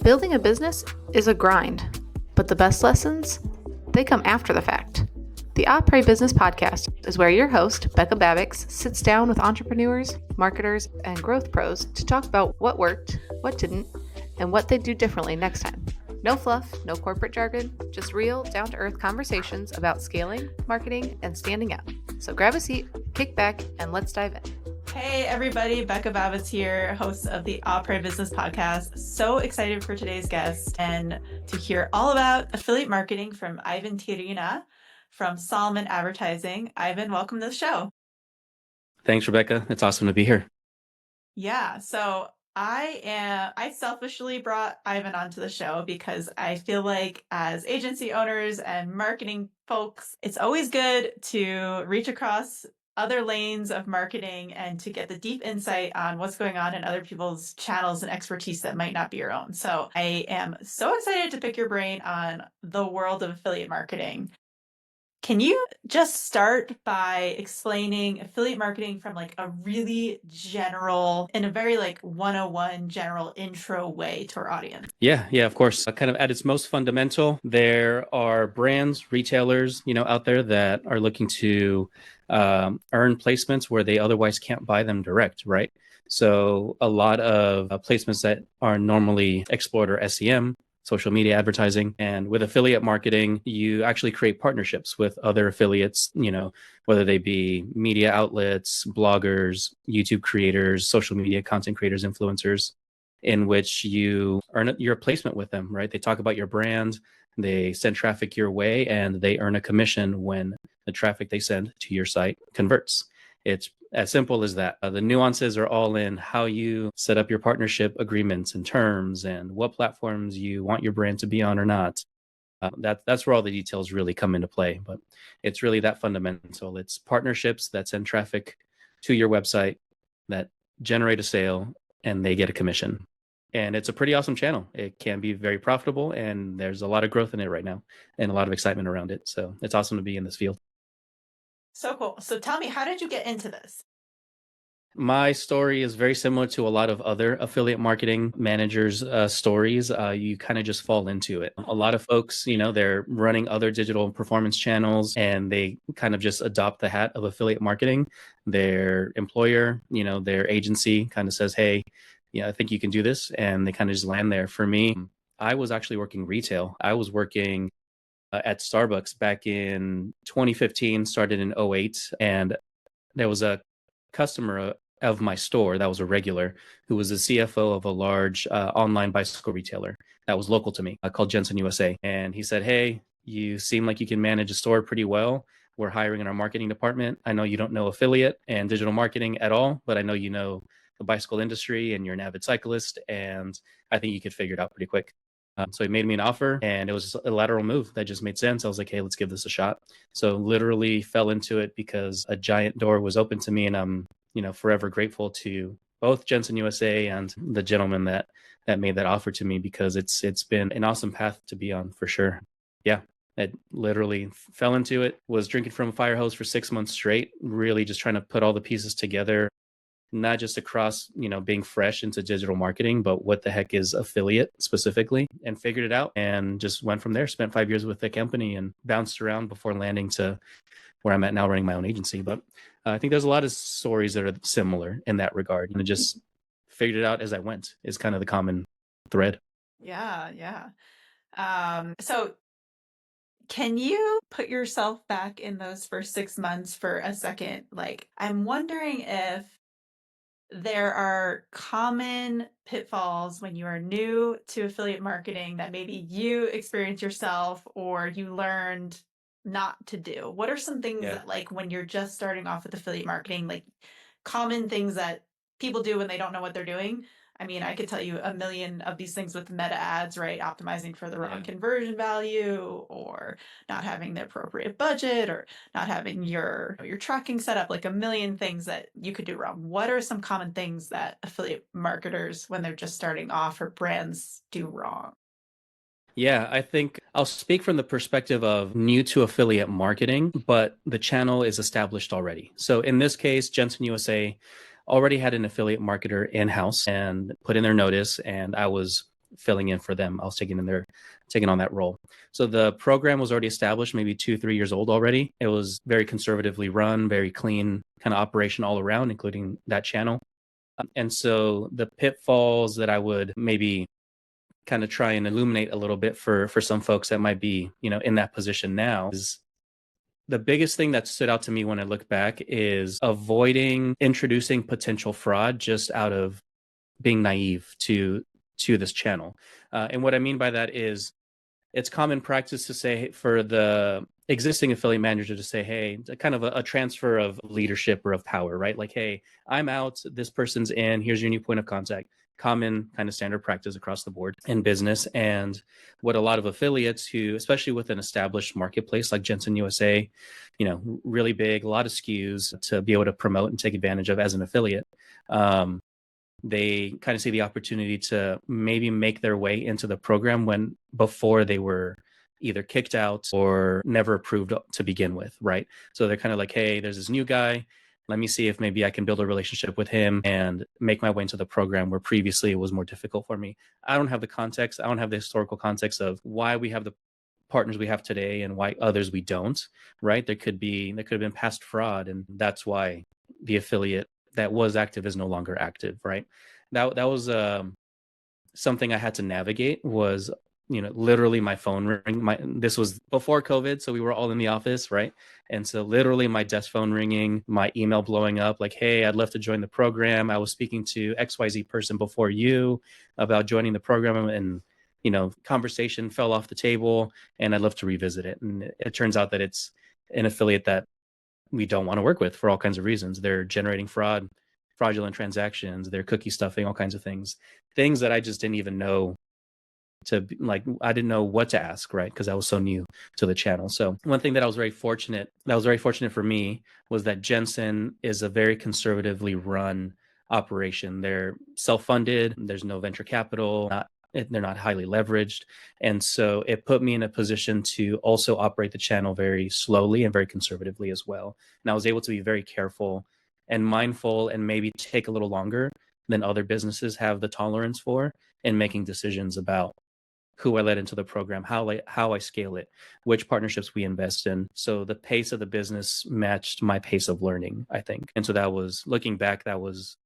Building a business is a grind, but the best lessons, they come after the fact. The Opry Business Podcast is where your host, Becca Babbix, sits down with entrepreneurs, marketers, and growth pros to talk about what worked, what didn't, and what they'd do differently next time. No fluff, no corporate jargon, just real, down-to-earth conversations about scaling, marketing, and standing out. So grab a seat, kick back, and let's dive in. Hey everybody, Becca Babbitz here, host of the Opry Business Podcast. So excited for today's guest and to hear all about affiliate marketing from Ivan Tijerina from Solomon Advertising. Ivan, welcome to the show. Thanks, Rebecca. It's awesome to be here. Yeah, so I selfishly brought Ivan onto the show because I feel like as agency owners and marketing folks, it's always good to reach across other lanes of marketing and to get the deep insight on what's going on in other people's channels and expertise that might not be your own. So I am so excited to pick your brain on the world of affiliate marketing. Can you just start by explaining affiliate marketing from like a really general, in a very like 101 general intro way to our audience? Yeah, of course. Kind of at its most fundamental, there are brands, retailers, out there that are looking to earn placements where they otherwise can't buy them direct, right? So a lot of placements that are normally explored are SEM, social media advertising. And with affiliate marketing, you actually create partnerships with other affiliates, whether they be media outlets, bloggers, YouTube creators, social media content creators, influencers, in which you earn your placement with them, right? They talk about your brand, they send traffic your way, and they earn a commission when the traffic they send to your site converts. It's as simple as that. The nuances are all in how you set up your partnership agreements and terms and what platforms you want your brand to be on or not. That's where all the details really come into play. But it's really that fundamental. It's partnerships that send traffic to your website that generate a sale and they get a commission. And it's a pretty awesome channel. It can be very profitable and there's a lot of growth in it right now and a lot of excitement around it. So it's awesome to be in this field. So cool. So tell me, how did you get into this? My story is very similar to a lot of other affiliate marketing managers' stories. You kind of just fall into it. A lot of folks, they're running other digital performance channels and they kind of just adopt the hat of affiliate marketing. Their employer, their agency kind of says, hey, I think you can do this. And they kind of just land there. For me, I was actually working retail. I was working at Starbucks back in 2015, started in 2008. And there was a customer of my store that was a regular who was the CFO of a large online bicycle retailer that was local to me called Jensen USA. And he said, hey, you seem like you can manage a store pretty well. We're hiring in our marketing department. I know you don't know affiliate and digital marketing at all, but I know you know the bicycle industry and you're an avid cyclist. And I think you could figure it out pretty quick. So he made me an offer and it was a lateral move that just made sense. I was like, hey, let's give this a shot. So literally fell into it because a giant door was open to me, and I'm, forever grateful to both Jensen USA and the gentleman that made that offer to me, because it's been an awesome path to be on for sure. Yeah, I literally fell into it, was drinking from a fire hose for 6 months straight, really just trying to put all the pieces together, not just across, being fresh into digital marketing, but what the heck is affiliate specifically, and figured it out and just went from there. Spent 5 years with the company and bounced around before landing to where I'm at now, running my own agency. But I think there's a lot of stories that are similar in that regard. And just figured it out as I went is kind of the common thread. Yeah. So can you put yourself back in those first 6 months for a second? Like, I'm wondering if there are common pitfalls when you are new to affiliate marketing that maybe you experienced yourself or you learned not to do. What are some things that, like, when you're just starting off with affiliate marketing, like common things that people do when they don't know what they're doing? I mean, I could tell you a million of these things with meta ads, right? Optimizing for the wrong conversion value, or not having the appropriate budget, or not having your tracking set up, like a million things that you could do wrong. What are some common things that affiliate marketers, when they're just starting off, or brands do wrong? Yeah, I think I'll speak from the perspective of new to affiliate marketing, but the channel is established already. So in this case, Jensen USA already had an affiliate marketer in-house and put in their notice, and I was filling in for them. I was taking on that role. So the program was already established, maybe 2, 3 years old already. It was very conservatively run, very clean kind of operation all around, including that channel. And so the pitfalls that I would maybe kind of try and illuminate a little bit for some folks that might be, in that position now is the biggest thing that stood out to me when I look back is avoiding introducing potential fraud just out of being naive to this channel. And what I mean by that is it's common practice to say for the existing affiliate manager to say, hey, kind of a transfer of leadership or of power, right? Like, hey, I'm out, this person's in, here's your new point of contact. Common kind of standard practice across the board in business. And what a lot of affiliates who, especially with an established marketplace like Jensen USA, really big, a lot of SKUs to be able to promote and take advantage of as an affiliate. They kind of see the opportunity to maybe make their way into the program when before they were either kicked out or never approved to begin with, right? So they're kind of like, hey, there's this new guy. Let me see if maybe I can build a relationship with him and make my way into the program where previously it was more difficult for me. I don't have the context. I don't have the historical context of why we have the partners we have today and why others we don't, right? There could have been past fraud, and that's why the affiliate that was active is no longer active, right? That was something I had to navigate was literally my phone ring. This was before COVID, so we were all in the office, right? And so literally my desk phone ringing, my email blowing up, like, hey, I'd love to join the program. I was speaking to XYZ person before you about joining the program, and conversation fell off the table, and I'd love to revisit it. And it turns out that it's an affiliate that we don't want to work with for all kinds of reasons. They're generating fraudulent transactions, they're cookie stuffing, all kinds of things that I just didn't even know I didn't know what to ask, right? Because I was so new to the channel. So one thing that was very fortunate for me was that Jensen is a very conservatively run operation. They're self-funded, there's no venture capital, they're not highly leveraged. And so it put me in a position to also operate the channel very slowly and very conservatively as well. And I was able to be very careful and mindful and maybe take a little longer than other businesses have the tolerance for in making decisions about who I let into the program, how I scale it, which partnerships we invest in. So the pace of the business matched my pace of learning, I think. And so looking back, I was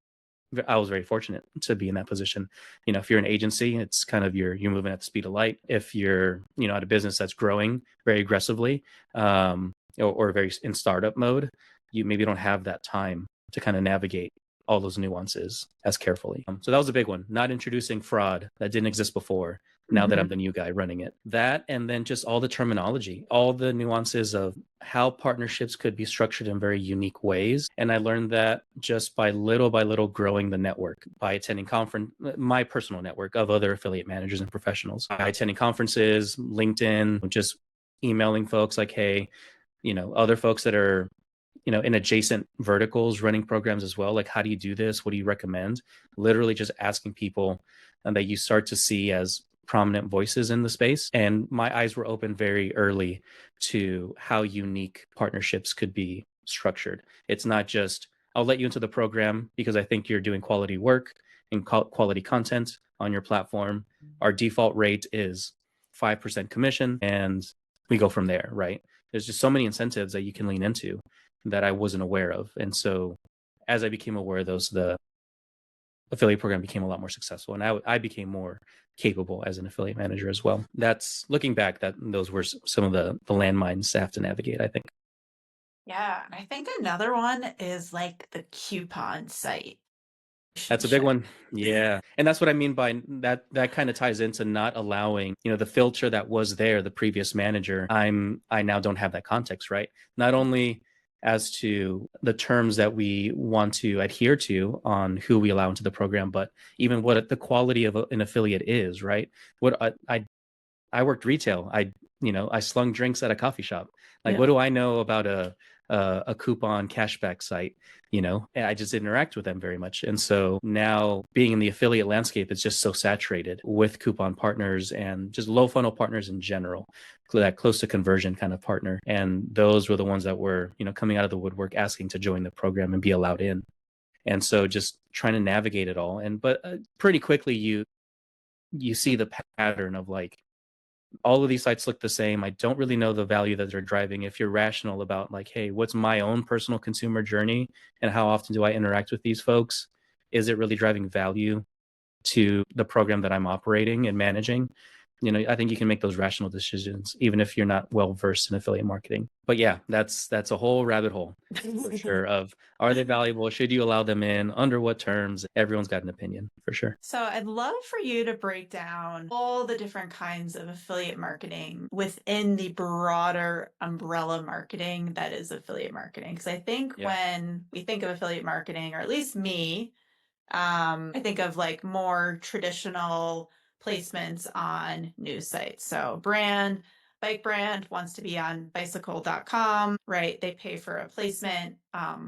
very fortunate to be in that position. If you're an agency, it's kind of you're moving at the speed of light. If you're, at a business that's growing very aggressively, or very in startup mode, you maybe don't have that time to kind of navigate all those nuances as carefully. So that was a big one. Not introducing fraud that didn't exist before. Now that I'm the new guy running it, that, and then just all the terminology, all the nuances of how partnerships could be structured in very unique ways. And I learned that just by little growing the network, by attending my personal network of other affiliate managers and professionals, by attending conferences, LinkedIn, just emailing folks like, hey, other folks that are in adjacent verticals running programs as well. Like, how do you do this? What do you recommend? Literally just asking people that you start to see as prominent voices in the space. And my eyes were open very early to how unique partnerships could be structured. It's not just, I'll let you into the program because I think you're doing quality work and quality content on your platform. Our default rate is 5% commission, and we go from there, right? There's just so many incentives that you can lean into that I wasn't aware of. And so as I became aware of those, the affiliate program became a lot more successful, and I became more capable as an affiliate manager as well. That's looking back, that those were some of the landmines I have to navigate, I think. Yeah, and I think another one is like the coupon site That's a big relationship. one. Yeah. And that's what I mean by that kind of ties into not allowing, the filter that was there, the previous manager. I now don't have that context, right? Not only as to the terms that we want to adhere to on who we allow into the program, but even what the quality of an affiliate is, right? What I worked retail. I slung drinks at a coffee shop. Like, Yeah. what do I know about a coupon cashback site? And I just didn't interact with them very much. And so now being in the affiliate landscape, it's just so saturated with coupon partners and just low funnel partners in general, that close to conversion kind of partner. And those were the ones that were, coming out of the woodwork asking to join the program and be allowed in. And so just trying to navigate it all. But pretty quickly you see the pattern of like all of these sites look the same. I don't really know the value that they're driving. If you're rational about like, hey, what's my own personal consumer journey and how often do I interact with these folks? Is it really driving value to the program that I'm operating and managing? I think you can make those rational decisions even if you're not well versed in affiliate marketing. But yeah, that's a whole rabbit hole for sure of are they valuable? Should you allow them in? Under what terms? Everyone's got an opinion for sure. So I'd love for you to break down all the different kinds of affiliate marketing within the broader umbrella marketing that is affiliate marketing. Because I think Yeah. when we think of affiliate marketing, or at least me, I think of like more traditional placements on news sites. So bike brand wants to be on bicycle.com, right? They pay for a placement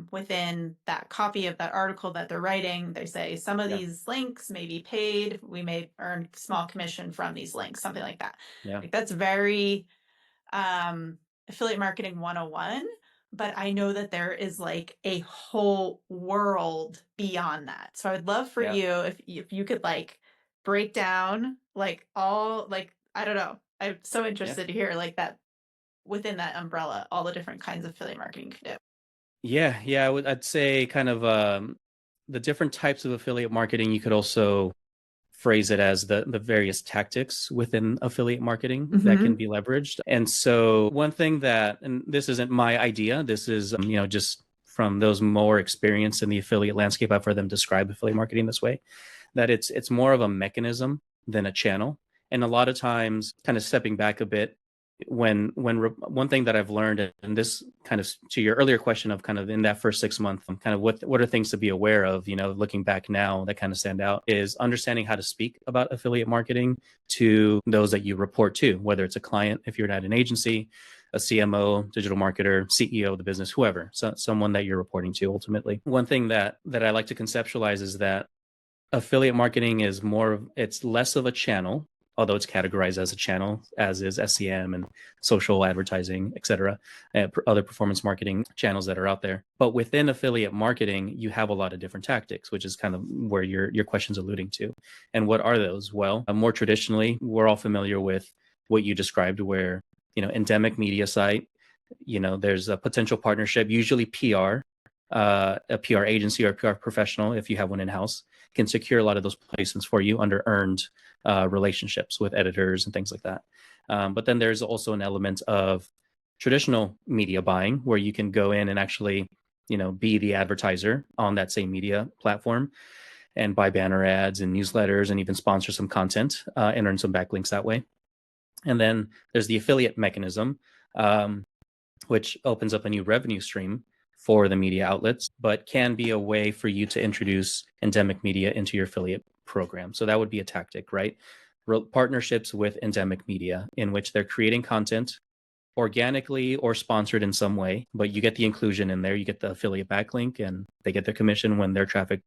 within that copy of that article that they're writing. They say some of Yeah. these links may be paid. We may earn small commission from these links, something like that. Yeah. Like that's very affiliate marketing 101, but I know that there is like a whole world beyond that. So I would love for Yeah. you if you could like break down like all like I don't know. I'm so Yeah. interested to hear like that within that umbrella, all the different kinds of affiliate marketing you can do. Yeah. I'd say kind of the different types of affiliate marketing. You could also phrase it as the various tactics within affiliate marketing that can Mm-hmm. be leveraged. And so one thing that, and this isn't my idea, this is just from those more experienced in the affiliate landscape, I've heard them describe affiliate marketing this way, that it's more of a mechanism than a channel. And a lot of times, kind of stepping back a bit, one thing that I've learned, and this kind of to your earlier question of kind of in that first 6 month, kind of what are things to be aware of, looking back now that kind of stand out is understanding how to speak about affiliate marketing to those that you report to, whether it's a client, if you're at an agency, a CMO, digital marketer, CEO of the business, whoever, so someone that you're reporting to ultimately. One thing that I like to conceptualize is that affiliate marketing is it's less of a channel, although it's categorized as a channel, as is SEM and social advertising, et cetera, other performance marketing channels that are out there. But within affiliate marketing, you have a lot of different tactics, which is kind of where your question's alluding to. And what are those? Well, more traditionally, we're all familiar with what you described, where, endemic media site, there's a potential partnership, usually PR, a PR agency or a PR professional, if you have one in house, can secure a lot of those placements for you under earned relationships with editors and things like that. But then there's also an element of traditional media buying where you can go in and actually, be the advertiser on that same media platform and buy banner ads and newsletters and even sponsor some content and earn some backlinks that way. And then there's the affiliate mechanism, which opens up a new revenue stream for the media outlets, but can be a way for you to introduce endemic media into your affiliate program. So that would be a tactic, right? Partnerships with endemic media in which they're creating content organically or sponsored in some way, but you get the inclusion in there, you get the affiliate backlink, and they get their commission when their traffic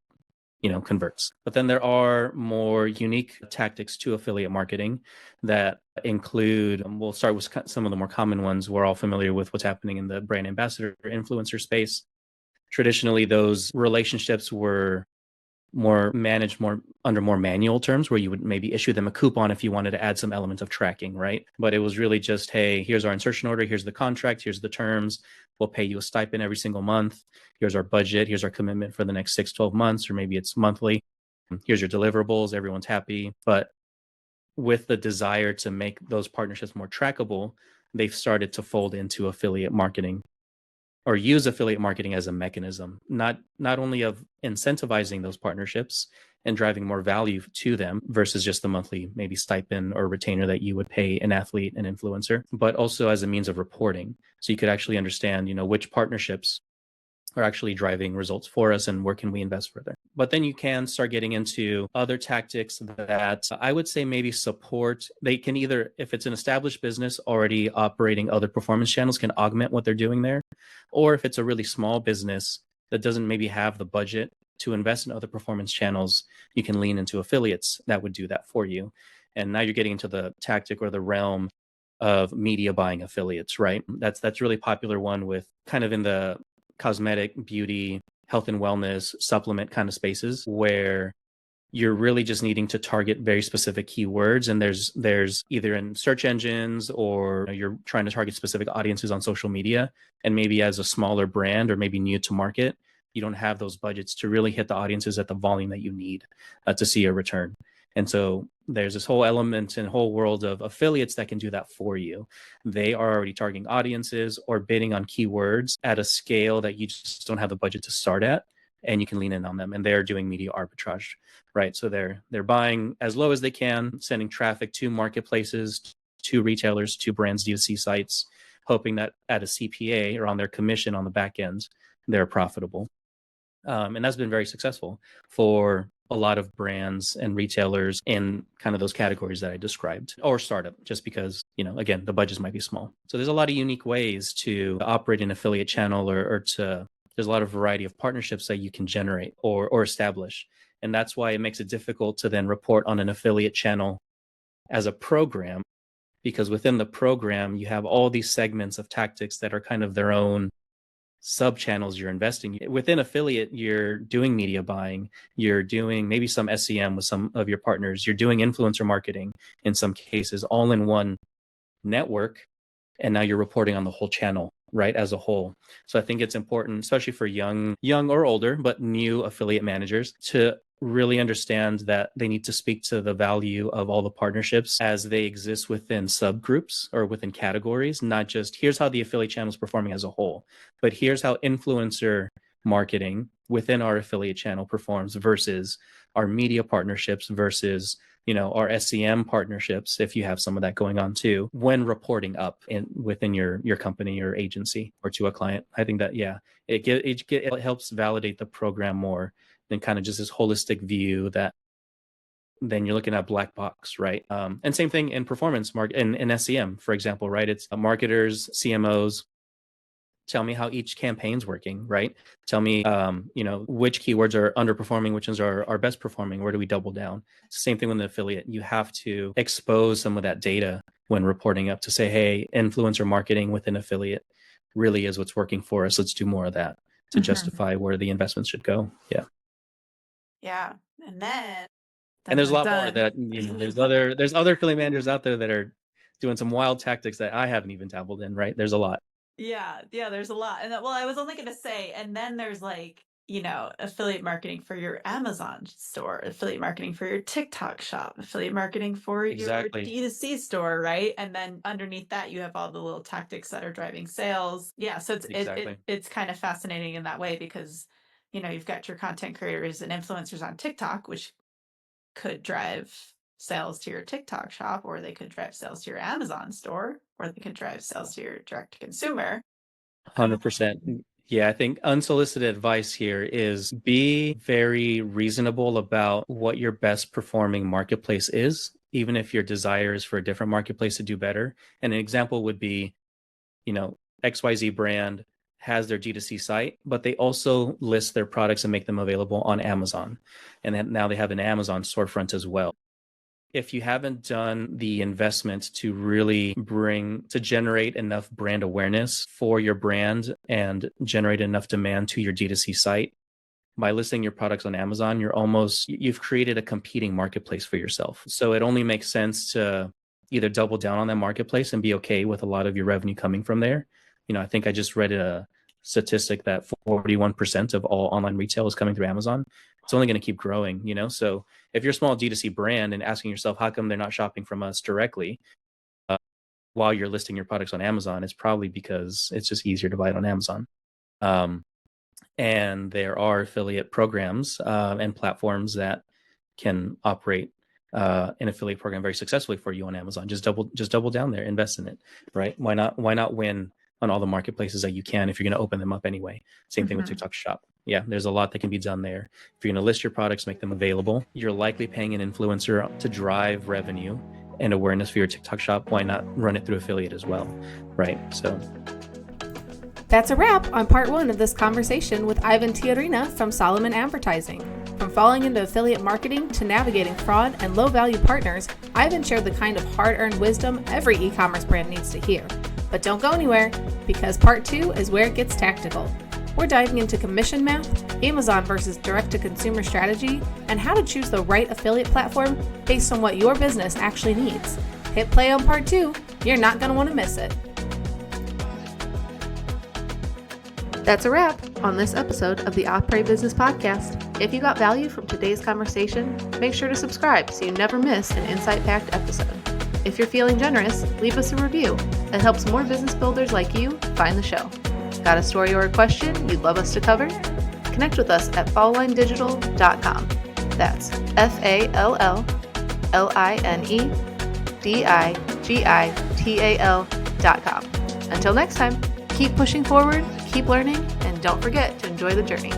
converts. But then there are more unique tactics to affiliate marketing that include, we'll start with some of the more common ones. We're all familiar with what's happening in the brand ambassador influencer space. Traditionally, those relationships were more managed more under more manual terms, where you would maybe issue them a coupon if you wanted to add some element of tracking, right? But it was really just, hey, here's our insertion order, here's the contract, here's the terms, we'll pay you a stipend every single month, here's our budget, here's our commitment for the next 6-12 months, or maybe it's monthly, here's your deliverables, everyone's happy. But with the desire to make those partnerships more trackable, they've started to fold into affiliate marketing or use affiliate marketing as a mechanism, not only of incentivizing those partnerships and driving more value to them versus just the monthly maybe stipend or retainer that you would pay an athlete, an influencer, but also as a means of reporting. So you could actually understand, which partnerships are actually driving results for us and where can we invest further. But then you can start getting into other tactics that I would say maybe support. They can either, if it's an established business already operating other performance channels, can augment what they're doing there. Or if it's a really small business that doesn't maybe have the budget to invest in other performance channels, you can lean into affiliates that would do that for you. And now you're getting into the tactic or the realm of media buying affiliates, right? That's really popular one with kind of in the cosmetic, beauty, health and wellness, supplement kind of spaces where you're really just needing to target very specific keywords. And there's either in search engines, or you're trying to target specific audiences on social media. And maybe as a smaller brand or maybe new to market, you don't have those budgets to really hit the audiences at the volume that you need to see a return. And so there's this whole element and whole world of affiliates that can do that for you. They are already targeting audiences or bidding on keywords at a scale that you just don't have the budget to start at, and you can lean in on them, and they're doing media arbitrage, right? So they're buying as low as they can, sending traffic to marketplaces, to retailers, to brands, D2C sites, hoping that at a CPA or on their commission on the back end, they're profitable. And that's been very successful for a lot of brands and retailers in kind of those categories that I described, or startup, just because, again, the budgets might be small. So there's a lot of unique ways to operate an affiliate channel, there's a lot of variety of partnerships that you can generate or establish. And that's why it makes it difficult to then report on an affiliate channel as a program, because within the program, you have all these segments of tactics that are kind of their own sub channels you're investing in. Within affiliate, you're doing media buying, you're doing maybe some SEM with some of your partners, you're doing influencer marketing in some cases, all in one network. And now you're reporting on the whole channel, right, as a whole. So I think it's important, especially for young or older, but new affiliate managers, to really understand that they need to speak to the value of all the partnerships as they exist within subgroups or within categories, not just here's how the affiliate channel is performing as a whole, but here's how influencer marketing within our affiliate channel performs versus our media partnerships versus our SEM partnerships, if you have some of that going on too, when reporting up within your company or agency or to a client. I think that, it helps validate the program more than kind of just this holistic view that then you're looking at black box, right? And same thing in performance in SEM, for example, right? It's marketers, CMOs, tell me how each campaign's working, right? Tell me, which keywords are underperforming, which ones are best performing, where do we double down? It's the same thing with an affiliate. You have to expose some of that data when reporting up to say, hey, influencer marketing with an affiliate really is what's working for us. Let's do more of that to justify where the investments should go. Yeah. Yeah. And then And there's a lot more that, there's other affiliate managers out there that are doing some wild tactics that I haven't even dabbled in, right? There's a lot. Yeah, there's a lot. And I was only going to say, and then there's affiliate marketing for your Amazon store, affiliate marketing for your TikTok shop, affiliate marketing for Exactly. your D2C store, right? And then underneath that, you have all the little tactics that are driving sales. Yeah, so it's kind of fascinating in that way because, you've got your content creators and influencers on TikTok, which could drive sales to your TikTok shop, or they could drive sales to your Amazon store, or they could drive sales to your direct to consumer. 100%. Yeah, I think unsolicited advice here is be very reasonable about what your best performing marketplace is, even if your desire is for a different marketplace to do better. And an example would be, XYZ brand has their D2C site, but they also list their products and make them available on Amazon. And then now they have an Amazon storefront as well. If you haven't done the investment to really generate enough brand awareness for your brand and generate enough demand to your D2C site, by listing your products on Amazon, you've created a competing marketplace for yourself. So it only makes sense to either double down on that marketplace and be okay with a lot of your revenue coming from there. I think I just read a statistic that 41% of all online retail is coming through Amazon. It's only going to keep growing, So if you're a small D2C brand and asking yourself, how come they're not shopping from us directly while you're listing your products on Amazon, it's probably because it's just easier to buy it on Amazon. And there are affiliate programs and platforms that can operate an affiliate program very successfully for you on Amazon. Just double down there, invest in it, right? Why not win on all the marketplaces that you can if you're going to open them up anyway? Same thing with TikTok Shop. Yeah, there's a lot that can be done there. If you're going to list your products, make them available, you're likely paying an influencer to drive revenue and awareness for your TikTok Shop. Why not run it through affiliate as well, right? So that's a wrap on part 1 of this conversation with Ivan Tijerina from Solomon Advertising. From falling into affiliate marketing to navigating fraud and low-value partners, Ivan shared the kind of hard-earned wisdom every e-commerce brand needs to hear. But don't go anywhere, because part 2 is where it gets tactical. We're diving into commission math, Amazon versus direct-to-consumer strategy, and how to choose the right affiliate platform based on what your business actually needs. Hit play on part 2. You're not going to want to miss it. That's a wrap on this episode of the Osprey Business Podcast. If you got value from today's conversation, make sure to subscribe so you never miss an insight-packed episode. If you're feeling generous, leave us a review. It helps more business builders like you find the show. Got a story or a question you'd love us to cover? Connect with us at falllinedigital.com. That's FALLINEDIGITAL.com. Until next time, keep pushing forward, keep learning, and don't forget to enjoy the journey.